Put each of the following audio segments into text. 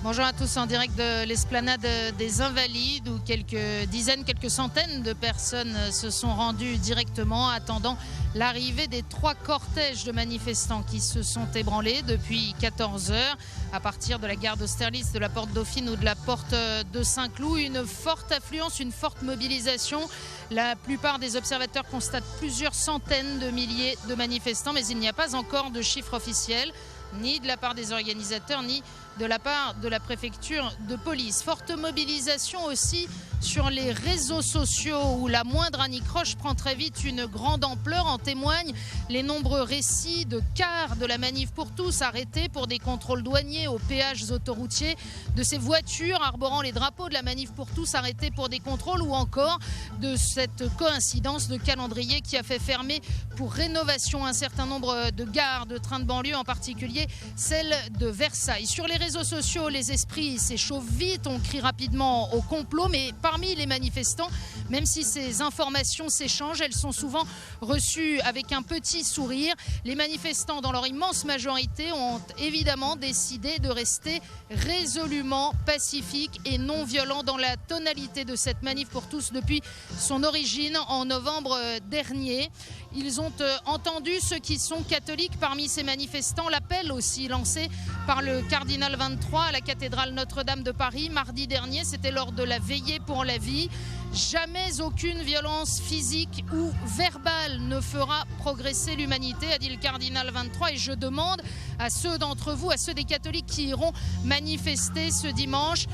Bonjour à tous en direct de l'esplanade des Invalides où quelques dizaines, quelques centaines de personnes se sont rendues directement attendant l'arrivée des 3 cortèges de manifestants qui se sont ébranlés depuis 14 heures à partir de la gare d'Austerlitz, de la porte Dauphine ou de la porte de Saint-Cloud. Une forte affluence, une forte mobilisation. La plupart des observateurs constatent plusieurs centaines de milliers de manifestants, mais il n'y a pas encore de chiffre officiel, ni de la part des organisateurs, ni de la part de la préfecture de police. Forte mobilisation aussi sur les réseaux sociaux où la moindre anicroche prend très vite une grande ampleur. En témoignent les nombreux récits de cars de la Manif pour tous arrêtés pour des contrôles douaniers aux péages autoroutiers, de ces voitures arborant les drapeaux de la Manif pour tous arrêtés pour des contrôles, ou encore de cette coïncidence de calendrier qui a fait fermer pour rénovation un certain nombre de gares de trains de banlieue, en particulier celle de Versailles. Sur les réseaux sociaux, les esprits s'échauffent vite, on crie rapidement au complot, mais parmi les manifestants, même si ces informations s'échangent, elles sont souvent reçues avec un petit sourire. Les manifestants, dans leur immense majorité, ont évidemment décidé de rester résolument pacifiques et non violents dans la tonalité de cette Manif pour tous depuis son origine en novembre dernier. Ils ont entendu, ceux qui sont catholiques parmi ces manifestants, l'appel aussi lancé par le cardinal 23 à la cathédrale Notre-Dame de Paris mardi dernier. C'était lors de la veillée pour la vie. Jamais aucune violence physique ou verbale ne fera progresser l'humanité, a dit le cardinal 23. Et je demande à ceux d'entre vous, à ceux des catholiques qui iront manifester ce dimanche,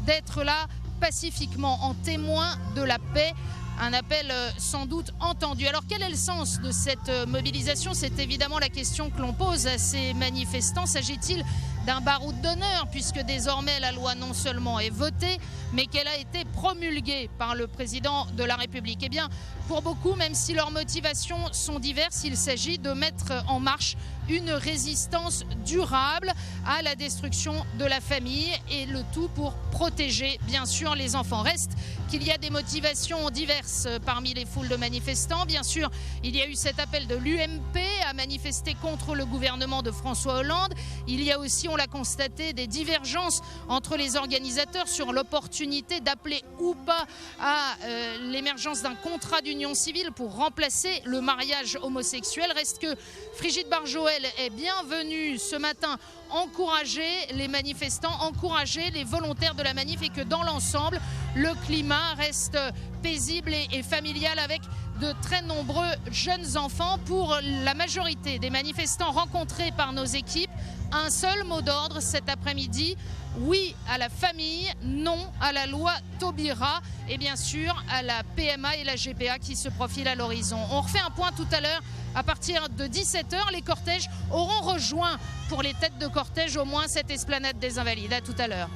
d'être là pacifiquement en témoin de la paix. Un appel sans doute entendu. Alors quel est le sens de cette mobilisation? C'est évidemment la question que l'on pose à ces manifestants. S'agit-il d'un baroud d'honneur, puisque désormais la loi non seulement est votée, mais qu'elle a été promulguée par le président de la République? Eh bien, pour beaucoup, même si leurs motivations sont diverses, il s'agit de mettre en marche une résistance durable à la destruction de la famille, et le tout pour protéger bien sûr les enfants. Reste qu'il y a des motivations diverses parmi les foules de manifestants. Bien sûr, il y a eu cet appel de l'UMP à manifester contre le gouvernement de François Hollande. Il y a aussi, on l'a constaté, des divergences entre les organisateurs sur l'opportunité d'appeler ou pas à l'émergence d'un contrat d'union civile pour remplacer le mariage homosexuel. Reste que Brigitte Barjoël est bienvenue ce matin encourager les manifestants, encourager les volontaires de la Manif, et que dans l'ensemble, le climat reste paisible et familial avec de très nombreux jeunes enfants. Pour la majorité des manifestants rencontrés par nos équipes, un seul mot d'ordre cet après-midi: oui à la famille, non à la loi Taubira, et bien sûr à la PMA et la GPA qui se profilent à l'horizon. On refait un point tout à l'heure à partir de 17 h. Les cortèges auront rejoint pour les têtes de cortège au moins cette esplanade des Invalides. À tout à l'heure.